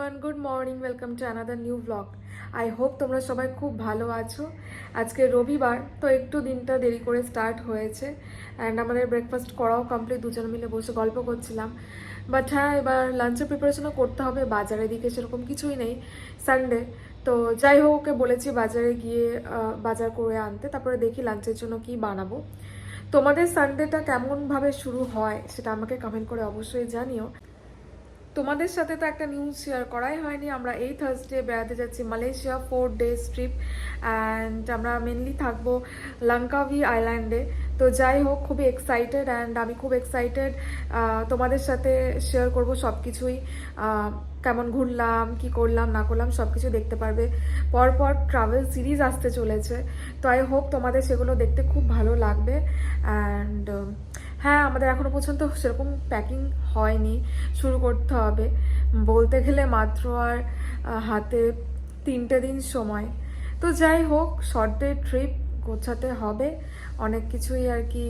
Everyone, good morning. Welcome to another new blog. I hope তোমরা সবাই খুব ভালো আছো। আজকে রবিবার, তো একটু দিনটা দেরি করে স্টার্ট হয়েছে অ্যান্ড আমাদের ব্রেকফাস্ট করাও কমপ্লিট। দুজন মিলে বসে গল্প করছিলাম। বাট হ্যাঁ, এবার লাঞ্চের প্রিপারেশনও করতে হবে। বাজারের দিকে সেরকম কিছুই নেই, সানডে। তো যাই হোক, ওকে বলেছি বাজারে গিয়ে বাজার করে আনতে, তারপরে দেখি লাঞ্চের জন্য কি বানাবো। তোমাদের সানডেটা কেমনভাবে শুরু হয় সেটা আমাকে কমেন্ট করে অবশ্যই জানিও। তোমাদের সাথে তো একটা নিউজ শেয়ার করাই হয়নি। আমরা এই থার্সডে বেড়াতে যাচ্ছি মালয়েশিয়া, 4 days ট্রিপ অ্যান্ড আমরা মেনলি থাকবো লঙ্কাভি আইল্যান্ডে। তো যাই হোক, খুবই এক্সাইটেড অ্যান্ড আমি খুব এক্সাইটেড তোমাদের সাথে শেয়ার করব সব কিছুই। কেমন ঘুরলাম, কি করলাম না করলাম সব কিছু দেখতে পারবে। পরপর ট্রাভেল সিরিজ আসতে চলেছে, তো আই হোপ তোমাদের সেগুলো দেখতে খুব ভালো লাগবে। অ্যান্ড হ্যাঁ, আমাদের এখনও পর্যন্ত সেরকম প্যাকিং হয়নি, শুরু করতে হবে। বলতে গেলে মাত্র আর হাতে 3টে দিন সময়। তো যাই হোক, শর্ট ডে ট্রিপ গোছাতে হবে, অনেক কিছুই আর কি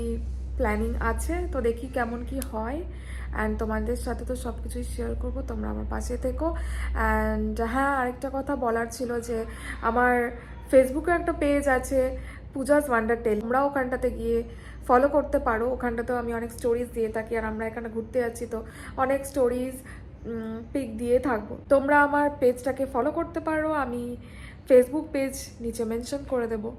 প্ল্যানিং আছে। তো দেখি কেমন কি হয় অ্যান্ড তোমাদের সাথে তো সব কিছুই শেয়ার করবো, তোমরা আমার পাশে থেকো। অ্যান্ড হ্যাঁ, আরেকটা কথা বলার ছিল যে আমার ফেসবুকে একটা পেজ আছে, পূজাস ওয়ান্ডার টেল। তোমরা ওখানটাতে গিয়ে ফলো করতে পারো। ওখানটাতেও আমি অনেক স্টোরিজ দিয়ে থাকি, আর আমরা এখানে ঘুরতে যাচ্ছি তো অনেক স্টোরিজ পিক দিয়ে থাকবো। তোমরা আমার পেজটাকে ফলো করতে পারো, আমি ফেসবুক পেজ নিচে মেনশন করে দেবো।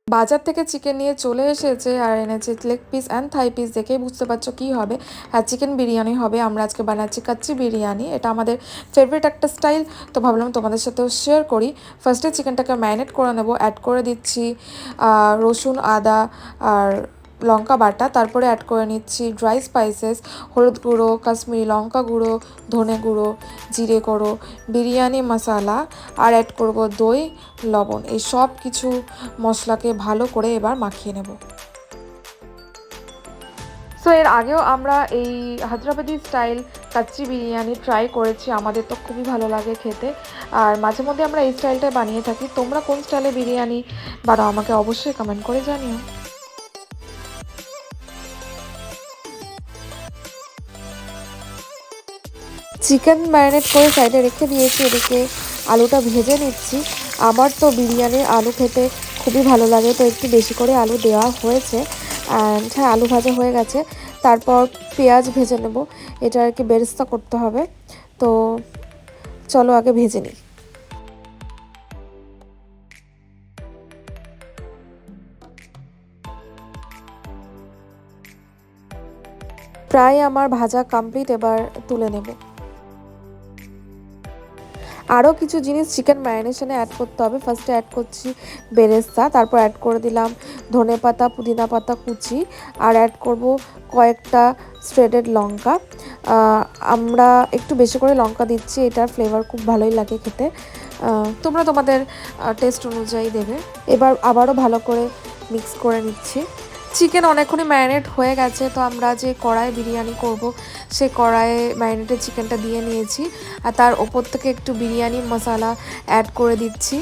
বাজার থেকে চিকেন নিয়ে চলে এসেছে আর এনেছে leg piece and Thai piece. দেখেই বুঝতে পারছো কী হবে। আর চিকেন বিরিয়ানি হবে। আমরা আজকে বানাচ্ছি কাচ্চি বিরিয়ানি, এটা আমাদের ফেভারিট একটা স্টাইল। তো ভাবলাম তোমাদের সাথেও শেয়ার করি। ফার্স্টে চিকেনটাকে ম্যারিনেট করে নেবো। অ্যাড করে দিচ্ছি রসুন, আদা আর লঙ্কা বাটা। তারপরে অ্যাড করে নিচ্ছি ড্রাই স্পাইসেস, হলুদ গুঁড়ো, কাশ্মীরি লঙ্কা গুঁড়ো, ধনে গুঁড়ো, জিরে গুঁড়ো, বিরিয়ানি মশলা, আর অ্যাড করব দই, লবণ। এই সব কিছু মশলাকে ভালো করে এবার মাখিয়ে নেব। সো এর আগেও আমরা এই হায়দ্রাবাদি স্টাইল কাচ্চি বিরিয়ানি ট্রাই করেছি, আমাদের তো খুবই ভালো লাগে খেতে। আর মাঝে মধ্যে আমরা এই স্টাইলটাই বানিয়ে থাকি। তোমরা কোন স্টাইলে বিরিয়ানি বানাও আমাকে অবশ্যই কমেন্ট করে জানিও। চিকেন ম্যারিনেট করে সাইডে রেখে দিয়েছি, এদিকে আলুটা ভেজে নিচ্ছি। আমার তো বিরিয়ানির আলু খেতে খুবই ভালো লাগে, তো একটু বেশি করে আলু দেওয়া হয়েছে। অ্যান্ড হ্যাঁ, আলু ভাজা হয়ে গেছে। তারপর পেঁয়াজ ভেজে নেব, এটা আর কি বেরেস্তা করতে হবে। তো চলো আগে ভেজে নিই। প্রায় আমার ভাজা কমপ্লিট, এবার তুলে নেব। আরও কিছু জিনিস চিকেন ম্যারিনেশনে অ্যাড করতে হবে। ফার্স্টে অ্যাড করছি বেরেস্তা, তারপর অ্যাড করে দিলাম ধনে পাতা, পুদিনা পাতা কুচি, আর অ্যাড করব কয়েকটা শ্রেডেড লঙ্কা। আমরা একটু বেশি করে লঙ্কা দিচ্ছি, এটার ফ্লেভার খুব ভালোই লাগে খেতে। তোমরা তোমাদের টেস্ট অনুযায়ী দেবে। এবার আবারও ভালো করে মিক্স করে নিচ্ছি। চিকেন অনেকক্ষণই ম্যারিনেট হয়ে গেছে, তো আমরা যে কড়াই বিরিয়ানি করব সেই কড়াইয়ে ম্যারিনেটেড চিকেনটা দিয়ে নিয়েছি। আর তার ওপর থেকে একটু বিরিয়ানি মশলা অ্যাড করে দিচ্ছি,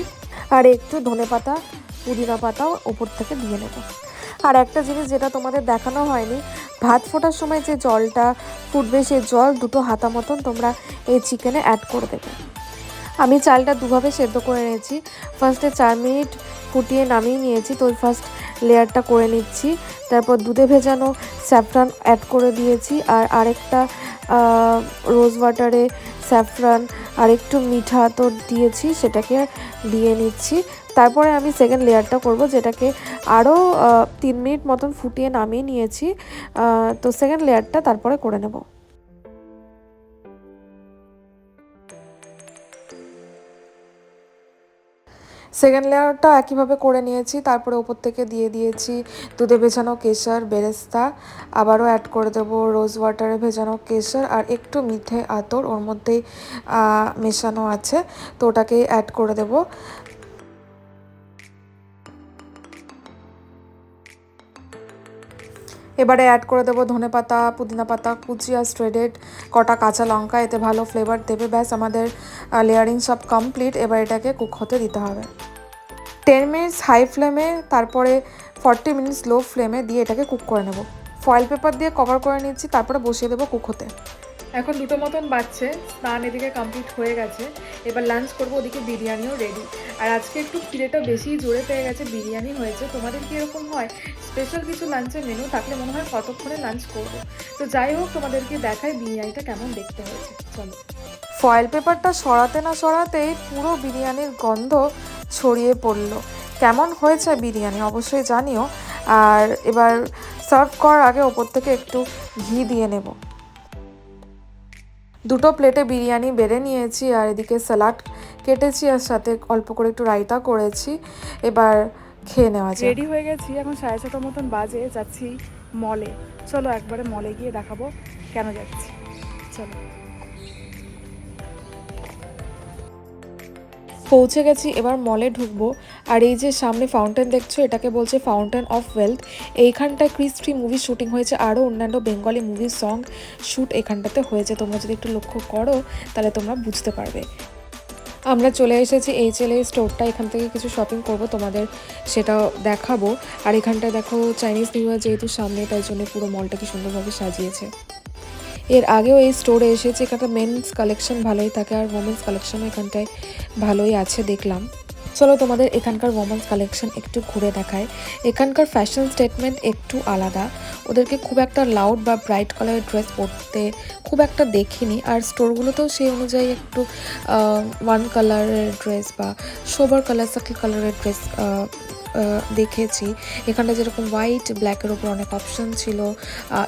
আর একটু ধনেপাতা, পুদিনা পাতাও ওপর থেকে দিয়ে নেব। আর একটা জিনিস যেটা তোমাদের দেখানো হয়নি, ভাত ফোটার সময় যে জলটা ফুটবে সেই জল 2 হাতা মতন তোমরা এই চিকেনে অ্যাড করে দেবে। আমি চালটা দুভাবে সেদ্ধ করে নিয়েছি। ফার্স্টে 4 মিনিট ফুটিয়ে নামিয়ে নিয়েছি, তো ফার্স্ট লেয়ারটা করে নিচ্ছি। তারপর দুধে ভেজানো স্যাফরান অ্যাড করে দিয়েছি, আর আরেকটা রোজ ওয়াটারে স্যাফরান আর একটু মিঠা তো দিয়েছি, সেটাকে দিয়ে নিচ্ছি। তারপরে আমি সেকেন্ড লেয়ারটা করব, যেটাকে আরও 3 মিনিট মতন ফুটিয়ে নামিয়ে নিয়েছি। তো সেকেন্ড লেয়ারটা তারপরে করে নেব। সেকেন্ড লেয়ারটা একইভাবে করে নিয়েছি। তারপরে ওপর থেকে দিয়ে দিয়েছি দুধে ভেজানো কেশর, বেরেস্তা। আবারও অ্যাড করে দেবো রোজ ওয়াটারে ভেজানো কেশর আর একটু মিঠে আতর ওর মধ্যেই মেশানো আছে, তো ওটাকে অ্যাড করে দেবো। এবারে অ্যাড করে দেবো ধনেপাতা, পুদিনা পাতা কুচি আর শ্রেডেড কটা কাঁচা লঙ্কা, এতে ভালো ফ্লেভার দেবে। ব্যাস, আমাদের লেয়ারিং সব কমপ্লিট। এবার এটাকে কুক হতে দিতে হবে 10 মিনিটস হাই ফ্লেমে, তারপরে 40 মিনিটস লো ফ্লেমে দিয়ে এটাকে কুক করে নেব। ফয়েল পেপার দিয়ে কভার করে নিচ্ছি, তারপরে বসিয়ে দেবো কুক হতে। এখন 2টো মতন বাজছে, স্নান এদিকে কমপ্লিট হয়ে গেছে, এবার লাঞ্চ করবো, ওদিকে বিরিয়ানিও রেডি। আর আজকে একটু খিদেটা বেশি জোরে পেয়ে গেছে, বিরিয়ানি হয়েছে। তোমাদের কি এরকম হয়? স্পেশাল কিছু লাঞ্চের মেনু থাকলে মনে হয় কতক্ষণে লাঞ্চ করবো। তো যাই হোক, তোমাদেরকে দেখাই বিরিয়ানিটা কেমন দেখতে হয়েছে, চলো। ফয়েল পেপারটা সরাতে না সরাতেই পুরো বিরিয়ানির গন্ধ ছড়িয়ে পড়লো। কেমন হয়েছে বিরিয়ানি অবশ্যই জানিও। আর এবার সার্ভ করার আগে ওপর থেকে একটু ঘি দিয়ে নেব। 2টো প্লেটে বিরিয়ানি বেড়ে নিয়েছি, আর এদিকে স্যালাড কেটেছি, আর সাথে অল্প করে একটু রায়তা করেছি। এবার খেয়ে নেওয়া যায়। রেডি হয়ে গেছি, এখন 6:30 মতন বাজে, যাচ্ছি মলে। চলো একবারে মলে গিয়ে দেখাবো কেন যাচ্ছি, চলো। পৌঁছে গেছি, এবার মলে ঢুকবো। আর এই যে সামনে ফাউন্টেন দেখছো, এটাকে বলছে ফাউন্টেন অফ ওয়েলথ। এইখানটায় ক্রিস 3 মুভি শুটিং হয়েছে, আরও অন্যান্য বেঙ্গলি মুভির সং শ্যুট এখানটাতে হয়েছে। তোমরা যদি একটু লক্ষ্য করো তাহলে তোমরা বুঝতে পারবে। আমরা চলে এসেছি HLA স্টোরটা, এখান থেকে কিছু শপিং করব, তোমাদের সেটাও দেখাবো। আর এখানটায় দেখো চাইনিজ নিউ ইয়ার যেহেতু সামনে, তাই জন্য পুরো মলটা কি সুন্দরভাবে সাজিয়েছে। এর আগেও এই স্টোরে এসেছে, এখানটা মেন্স কালেকশন ভালোই থাকে, আর ওমেন্স কালেকশনও এখানটায় ভালোই আছে দেখলাম। চলো তোমাদের এখানকার ওমেন্স কালেকশন একটু ঘুরে দেখায়। এখানকার ফ্যাশন স্টেটমেন্ট একটু আলাদা, ওদেরকে খুব একটা লাউড বা ব্রাইট কালারের ড্রেস পরতে খুব একটা দেখিনি। আর স্টোরগুলোতেও সেই অনুযায়ী একটু ওয়ান কালারের ড্রেস বা সোবার কালার, সাটল কালারের ড্রেস দেখেছি। এখানটা যেরকম হোয়াইট ব্ল্যাকের ওপর অনেক অপশন ছিল,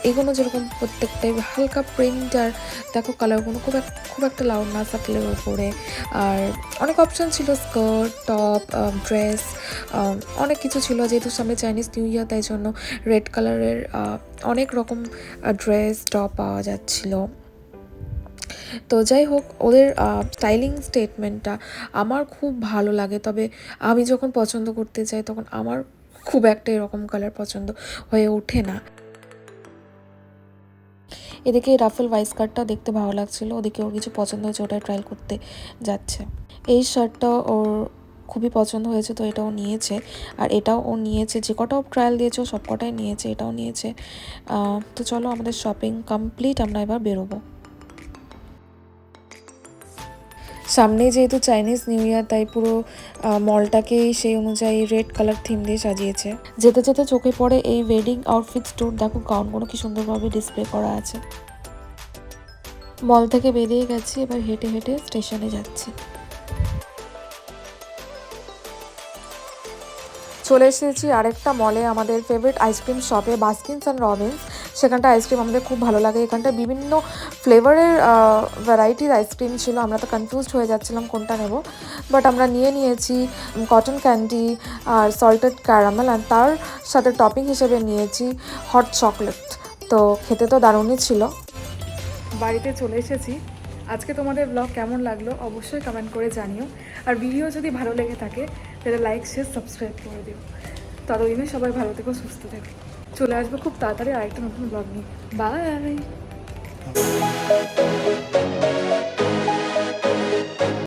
এগুলো যেরকম প্রত্যেকটাই হালকা প্রিন্ট, আর দেখো কালারগুলো খুব একটা লাউড না, সাটলের ওপরে। আর অনেক অপশন ছিল, স্কার্ট, টপ, ড্রেস, অনেক কিছু ছিল। যেহেতু সামনে চাইনিজ নিউ ইয়ার, তাই জন্য রেড কালারের অনেক রকম ড্রেস, টপ পাওয়া যাচ্ছিল। তো যাই হোক, ওদের স্টাইলিং স্টেটমেন্টটা আমার খুব ভালো লাগে। তবে আমি যখন পছন্দ করতে চাই তখন আমার খুব একটা এরকম কালার পছন্দ হয়ে ওঠে না। এদিকে রাফেল ওয়াইস কার্টটা দেখতে ভালো লাগছিল, ওদিকে ওর কিছু পছন্দ হয়েছে, ওটাই ট্রায়াল করতে যাচ্ছে। এই শার্টটা ওর খুবই পছন্দ হয়েছে, তো এটাও নিয়েছে। আর এটাও ও নিয়েছে, যে কটাও ট্রায়াল দিয়েছে সব কটাই নিয়েছে, এটাও নিয়েছে। তো চলো, আমাদের শপিং কমপ্লিট, আমরা এবার বেরোবো। সামনে যেহেতু চাইনিজ নিউ ইয়ার, তাই পুরো মলটাকেই সেই অনুযায়ী রেড কালার থিম দিয়ে সাজিয়েছে। যেতে যেতে চোখে পড়ে এই ওয়েডিং আউটফিট স্টোর, দেখো গাউনগুলো কি সুন্দরভাবে ডিসপ্লে করা আছে। মল থেকে বেরিয়ে গেছি, এবার হেঁটে হেঁটে স্টেশনে যাচ্ছি। চলে এসেছি আরেকটা মলে, আমাদের ফেভারিট আইসক্রিম শপে, বাস্কিনস অ্যান্ড রবিন্স। সেখানটা আইসক্রিম আমাদের খুব ভালো লাগে। এখানটা বিভিন্ন ফ্লেভারের ভ্যারাইটির আইসক্রিম ছিল, আমরা তো কনফিউজড হয়ে যাচ্ছিলাম কোনটা নেব। বাট আমরা নিয়েছি কটন ক্যান্ডি আর সল্টেড ক্যারামেল, আর তার সাথে টপিং হিসেবে নিয়েছি হট চকলেট। তো খেতে তো দারুণই ছিল। বাড়িতে চলে এসেছি। আজকে তোমাদের ব্লগ কেমন লাগলো অবশ্যই কমেন্ট করে জানিও। আর ভিডিও যদি ভালো লেগে থাকে তাহলে লাইক, শেয়ার, সাবস্ক্রাইব করে দিও। ততদিনে সবাই ভালো থেকো, সুস্থ থেকো। চলে আসবো খুব তাড়াতাড়ি আরেকটা নতুন ব্লগ নিয়ে। বাই।